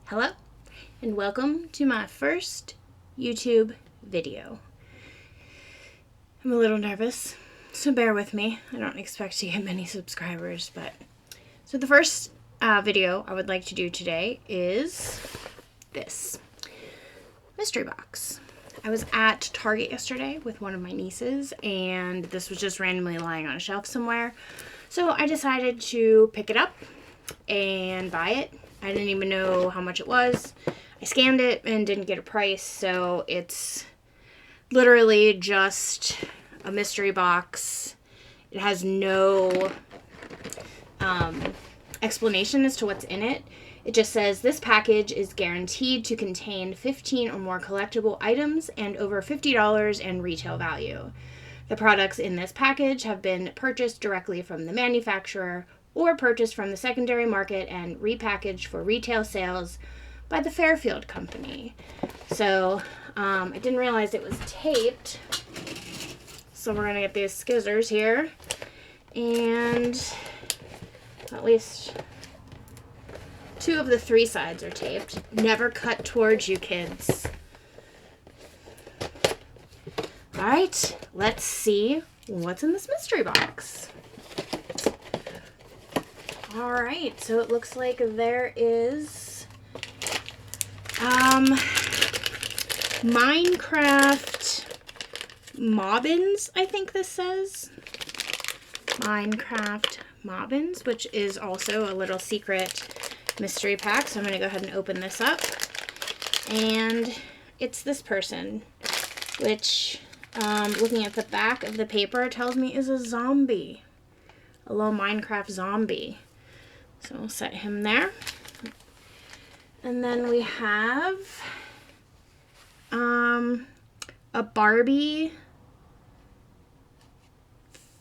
Hello, and welcome to my first YouTube video. I'm a little nervous, so bear with me. I don't expect to get many subscribers, but... So the first video I would like to do today is this mystery box. I was at Target yesterday with one of my nieces, and this was just randomly lying on a shelf somewhere. So I decided to pick it up and buy it. I didn't even know how much it was. I scanned it and didn't get a price, so it's literally just a mystery box. It has no explanation as to what's in it. It just says this package is guaranteed to contain 15 or more collectible items and over $50 in retail value. The products in this package have been purchased directly from the manufacturer or purchased from the secondary market and repackaged for retail sales by the Fairfield Company. So I didn't realize it was taped. So we're gonna get these scissors here, and at least 2 of the 3 sides are taped. Never cut towards you, kids. All right, let's see what's in this mystery box. All right, so it looks like there is Minecraft Mobbins, I think this says. Minecraft Mobbins, which is also a little secret mystery pack. So I'm going to go ahead and open this up. And it's this person, which, looking at the back of the paper, tells me is a zombie. A little Minecraft zombie. So we'll set him there. And then we have a Barbie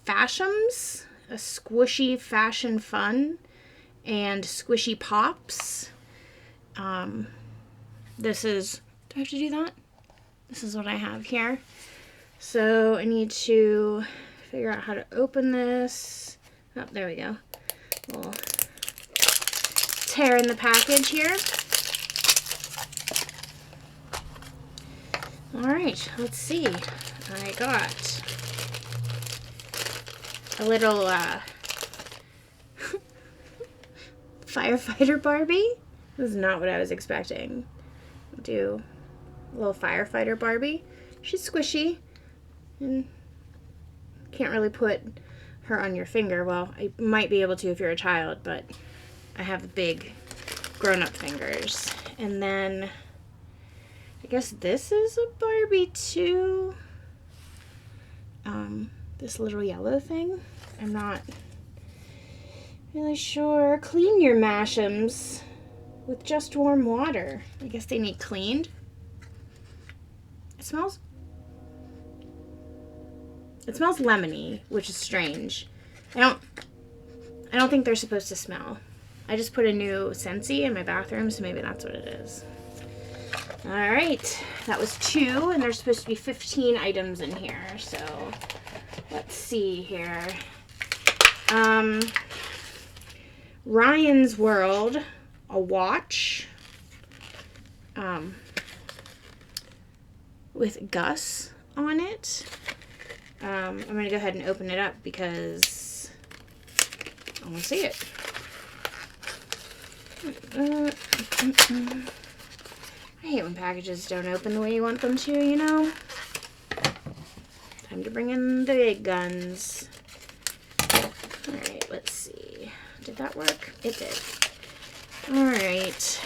Fashums, a squishy fashion fun, and squishy pops. This is, do I have to do that? This is what I have here. So I need to figure out how to open this. Oh, there we go. We'll tear in the package here. All right, let's see. I got a little Firefighter Barbie. This is not what I was expecting. Do a little Firefighter Barbie. She's squishy and can't really put her on your finger. Well, I might be able to if you're a child, but I have big grown-up fingers. And then I guess this is a Barbie too. This little yellow thing. I'm not really sure. Clean your Mash'ems with just warm water. I guess they need cleaned. It smells lemony, which is strange. I don't think they're supposed to smell. I just put a new Scentsy in my bathroom, so maybe that's what it is. All right, that was 2, and there's supposed to be 15 items in here, so let's see here. Ryan's World, a watch, with Gus on it. I'm going to go ahead and open it up because I want to see it. I hate when packages don't open the way you want them to, you know? Time to bring in the big guns. Alright, let's see. Did that work? It did. Alright.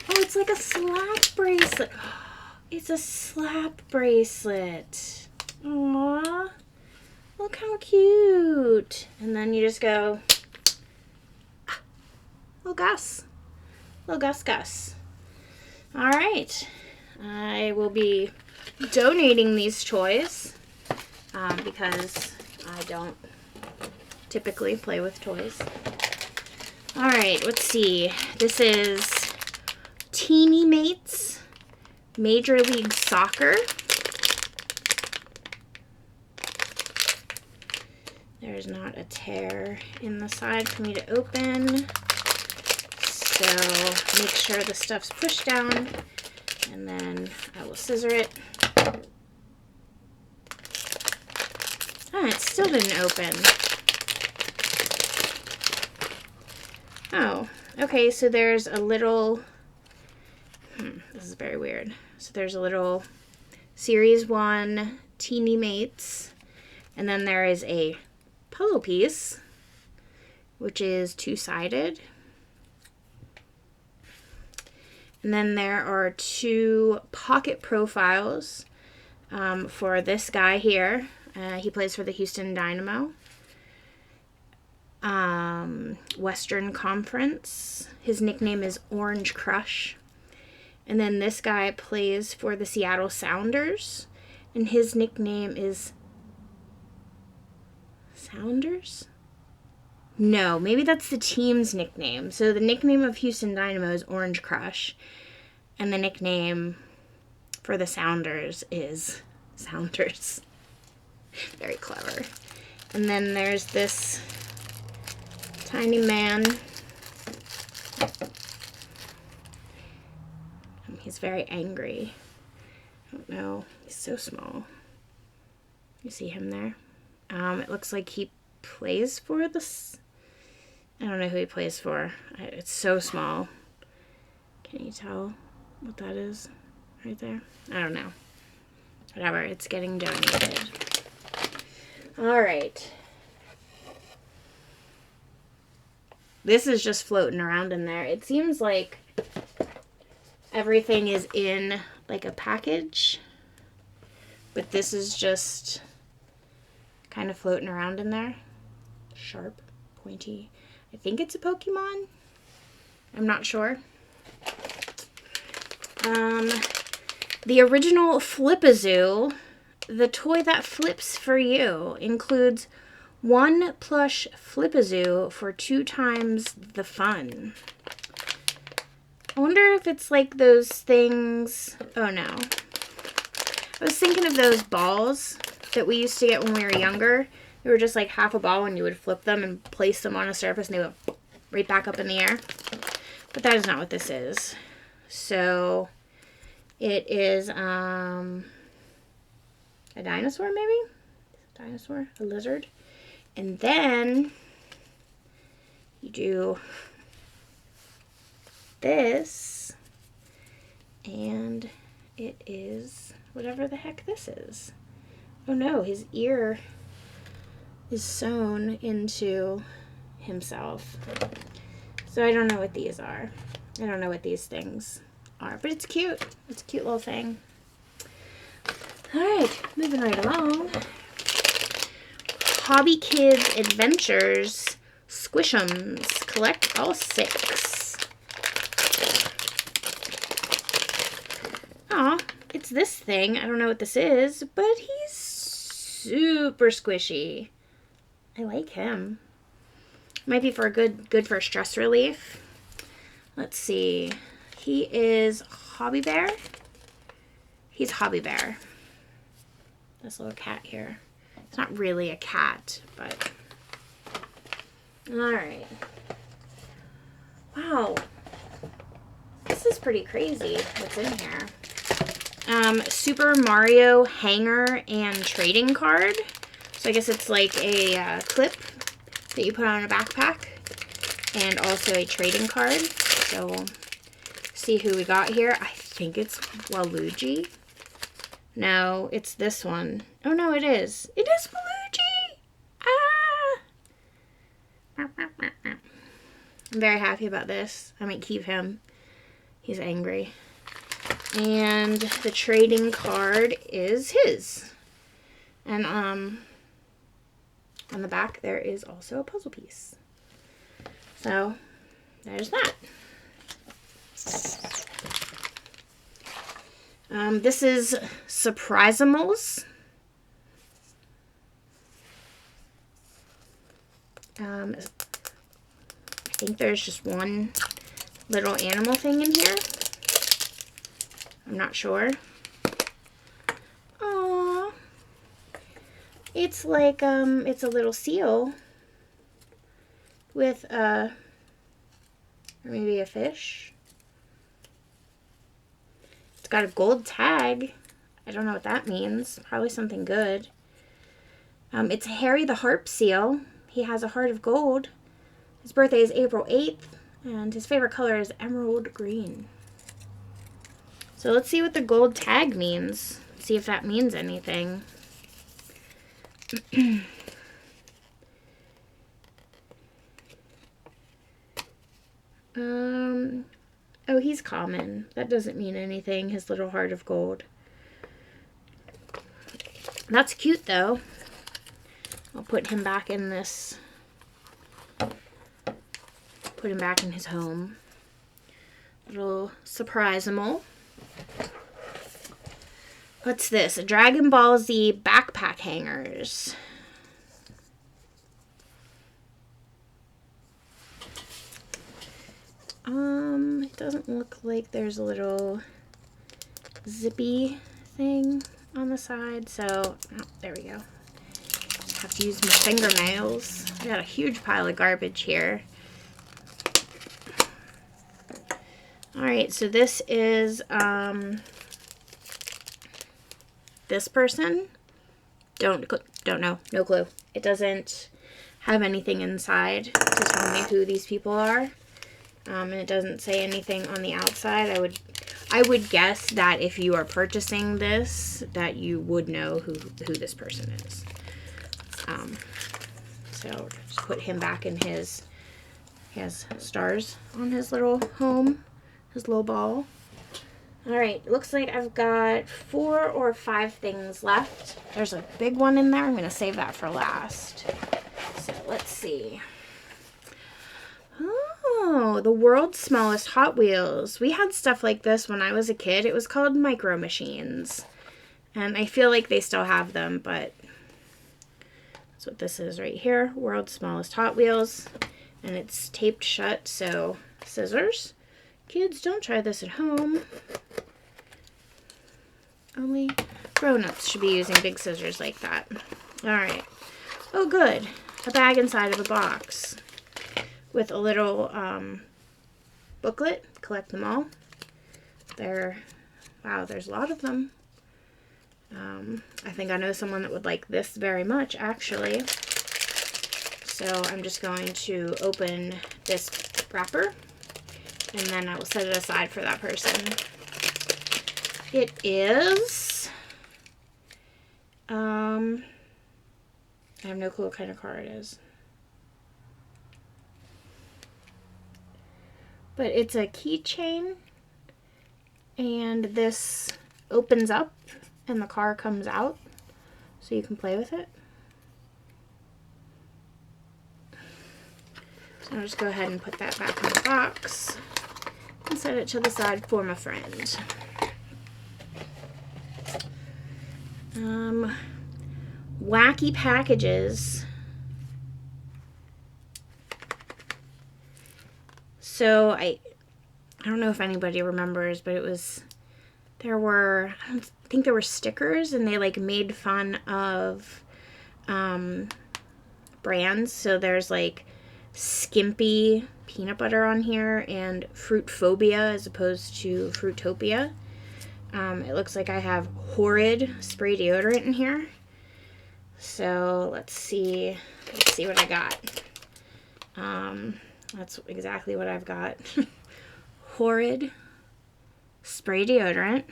Oh, it's like a slap bracelet. It's a slap bracelet. Aww. Look how cute. And then you just go, little Gus. Little Gus. All right. I will be donating these toys because I don't typically play with toys. All right, let's see. This is Teeny Mates Major League Soccer. There's not a tear in the side for me to open. So make sure the stuff's pushed down, and then I will scissor it. Ah, it still didn't open. Oh, okay, so there's a little, this is very weird. So there's a little Series 1 Teeny Mates, and then there is a puzzle piece, which is two-sided. And then there are two pocket profiles for this guy here. He plays for the Houston Dynamo. Western Conference. His nickname is Orange Crush. And then this guy plays for the Seattle Sounders, and his nickname is Sounders? No, maybe that's the team's nickname. So the nickname of Houston Dynamo is Orange Crush, and the nickname for the Sounders is Sounders. Very clever. And then there's this tiny man. He's very angry. I don't know. He's so small. You see him there? It looks like he plays for this. I don't know who he plays for. It's so small. Can you tell what that is right there? I don't know. Whatever. It's getting donated. All right. This is just floating around in there. It seems like everything is in like a package, but this is just kind of floating around in there. Sharp, pointy. I think it's a Pokemon. I'm not sure. The original Flip-A-Zoo, the toy that flips for you, includes one plush Flip-A-Zoo for 2 times the fun. I wonder if it's like those things. Oh no. I was thinking of those balls that we used to get when we were younger. They were just like half a ball, and you would flip them and place them on a surface, and they would right back up in the air. But that is not what this is. So it is a dinosaur, maybe? A dinosaur? A lizard? And then you do this, and it is whatever the heck this is. Oh no, his ear is sewn into himself. So I don't know what these are. I don't know what these things are, but it's cute. It's a cute little thing. All right, moving right along. Hobby Kids Adventures Squish-Ums. Collect all 6. Aw, it's this thing. I don't know what this is, but he's super squishy. I like him. Might be for a good for stress relief. Let's see. He is Hobby Bear. He's Hobby Bear. This little cat here. It's not really a cat, but all right. Wow. This is pretty crazy what's in here. Super Mario hanger and trading card. So I guess it's like a clip that you put on a backpack, and also a trading card. So we'll see who we got here. I think it's Waluigi. No, it's this one. Oh no, it is. It is Waluigi! Ah! I'm very happy about this. I might keep him. He's angry. And the trading card is his. And on the back there is also a puzzle piece. So there's that. This is Surprizamals. I think there's just one little animal thing in here. I'm not sure. Aww. It's like, it's a little seal with a Or maybe a fish. It's got a gold tag. I don't know what that means. Probably something good. It's Harry the Harp seal. He has a heart of gold. His birthday is April 8th, and his favorite color is emerald green. So let's see what the gold tag means. See if that means anything. Oh, he's common. That doesn't mean anything, his little heart of gold. That's cute, though. I'll put him back in this. Put him back in his home. Little Surprizamal. What's this? A Dragon Ball Z backpack hangers. It doesn't look like there's a little zippy thing on the side, so, oh, there we go. Have to use my fingernails. I got a huge pile of garbage here. Alright, so this is, this person. Don't know. No clue. It doesn't have anything inside to tell me who these people are. And it doesn't say anything on the outside. I would guess that if you are purchasing this, that you would know who this person is. So just put him back in his, he has stars on his little home, his little ball. Alright, looks like I've got 4 or 5 things left. There's a big one in there. I'm going to save that for last. So let's see. Oh, the world's smallest Hot Wheels. We had stuff like this when I was a kid. It was called Micro Machines. And I feel like they still have them, but that's what this is right here. World's smallest Hot Wheels. And it's taped shut, so scissors. Kids, don't try this at home. Only grown-ups should be using big scissors like that. Alright. Oh, good. A bag inside of a box with a little booklet. Collect them all. Wow, there's a lot of them. I think I know someone that would like this very much, actually. So I'm just going to open this wrapper, and then I will set it aside for that person. It is, I have no clue what kind of car it is. But it's a keychain, and this opens up, and the car comes out, so you can play with it. So I'll just go ahead and put that back in the box and set it to the side for my friend. Wacky packages. So I don't know if anybody remembers, but I think there were stickers, and they like made fun of brands. So there's like Skimpy peanut butter on here and Fruitphobia as opposed to Fruitopia. It looks like I have Horrid spray deodorant in here. So let's see what I got. That's exactly what I've got. Horrid spray deodorant.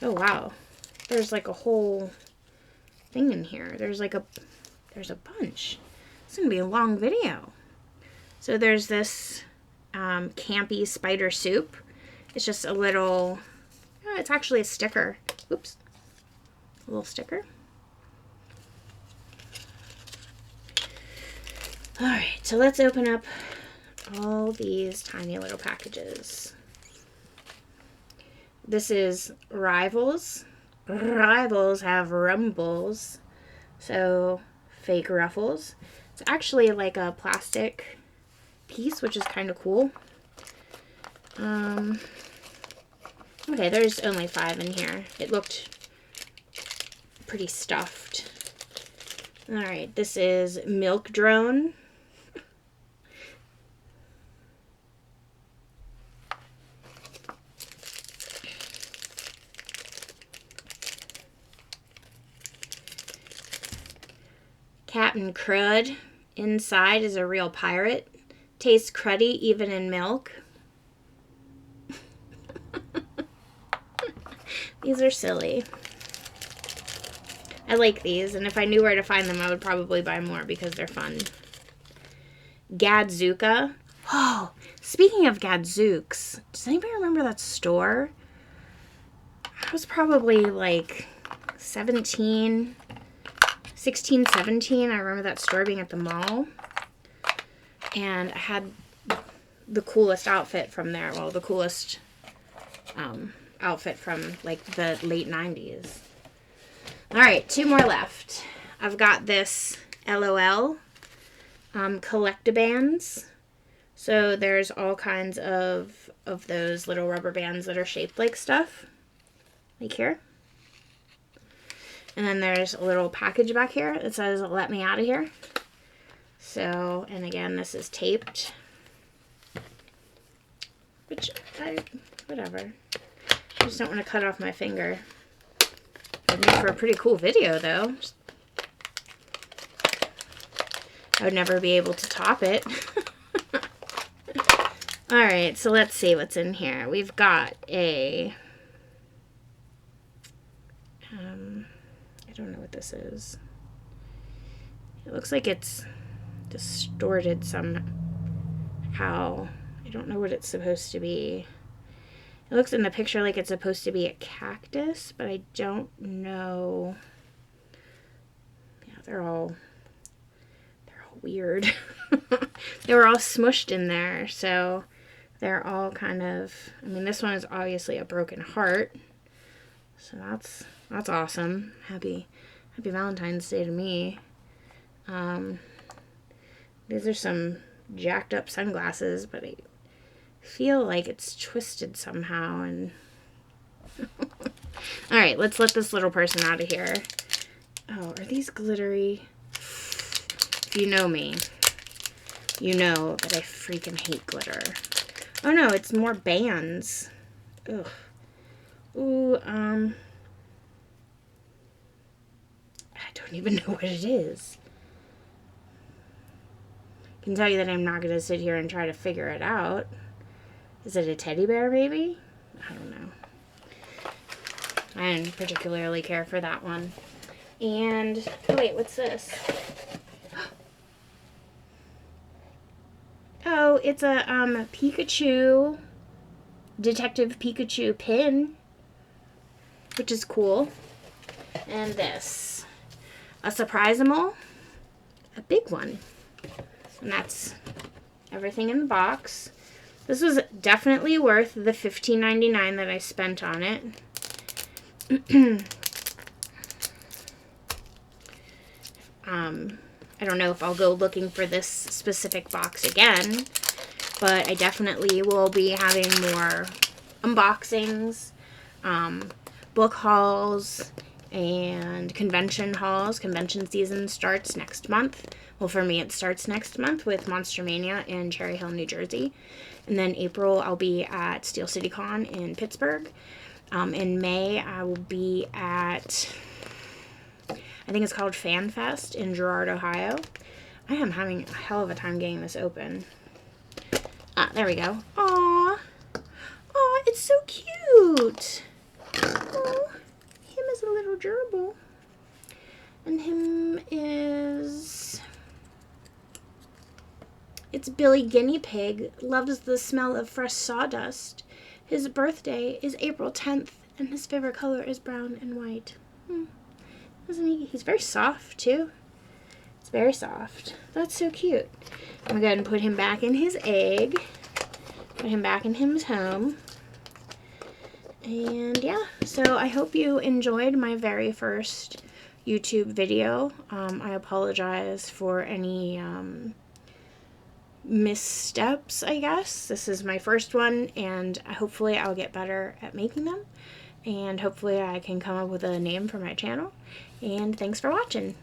Oh wow, there's like a whole thing in here. There's a bunch. It's gonna be a long video. So there's this campy spider soup. It's just a little, it's actually a sticker. Oops, a little sticker. All right, so let's open up all these tiny little packages. This is Rivals. Rivals have rumbles, so fake ruffles. It's actually like a plastic piece, which is kind of cool. Okay, there's only 5 in here. It looked pretty stuffed. All right, this is Milk Drone. Captain Crud. Inside is a real pirate. Tastes cruddy even in milk. These are silly. I like these, and if I knew where to find them, I would probably buy more because they're fun. Gadzuka. Oh, speaking of Gadzooks, does anybody remember that store? I was probably like 16, 17. I remember that store being at the mall. And I had the coolest outfit from there. Well, the coolest outfit from like the late 90s. All right, 2 more left. I've got this LOL collectabands. So there's all kinds of those little rubber bands that are shaped like stuff. Like here. And then there's a little package back here that says, "Let me out of here." So, and again, this is taped. Which, whatever. I just don't want to cut off my finger. It'd make for a pretty cool video, though. I would never be able to top it. Alright, so let's see what's in here. We've got a... I don't know what this is. It looks like it's distorted somehow. I don't know what it's supposed to be. It looks in the picture like it's supposed to be a cactus, but I don't know. Yeah, they're all weird. They were all smushed in there, so they're all kind of, I mean, this one is obviously a broken heart. So that's awesome. Happy Valentine's Day to me. These are some jacked up sunglasses, but I feel like it's twisted somehow. And all right, let's let this little person out of here. Oh, are these glittery? If you know me, you know that I freaking hate glitter. Oh no, it's more bands. Ugh. Ooh, I don't even know what it is. I can tell you that I'm not going to sit here and try to figure it out. Is it a teddy bear, maybe? I don't know. I didn't particularly care for that one. And, oh wait, what's this? Oh, it's a Pikachu, Detective Pikachu pin, which is cool. And this, a Surprizamal, a big one. And that's everything in the box. This was definitely worth the $15.99 that I spent on it. I don't know if I'll go looking for this specific box again, but I definitely will be having more unboxings, book hauls, and convention hauls. Convention season starts next month. Well, for me, it starts next month with Monster Mania in Cherry Hill, New Jersey. And then April, I'll be at Steel City Con in Pittsburgh. In May, I will be at, I think it's called Fan Fest in Girard, Ohio. I am having a hell of a time getting this open. Ah, there we go. Aww. Aw, it's so cute. Oh, him is a little gerbil. And him is... It's Billy Guinea Pig. Loves the smell of fresh sawdust. His birthday is April 10th, and his favorite color is brown and white. Isn't he? He's very soft, too. It's very soft. That's so cute. I'm going to go ahead and put him back in his egg. Put him back in his home. And yeah, so I hope you enjoyed my very first YouTube video. I apologize for any missteps, I guess. This is my first one, and hopefully I'll get better at making them. And hopefully I can come up with a name for my channel. And thanks for watching.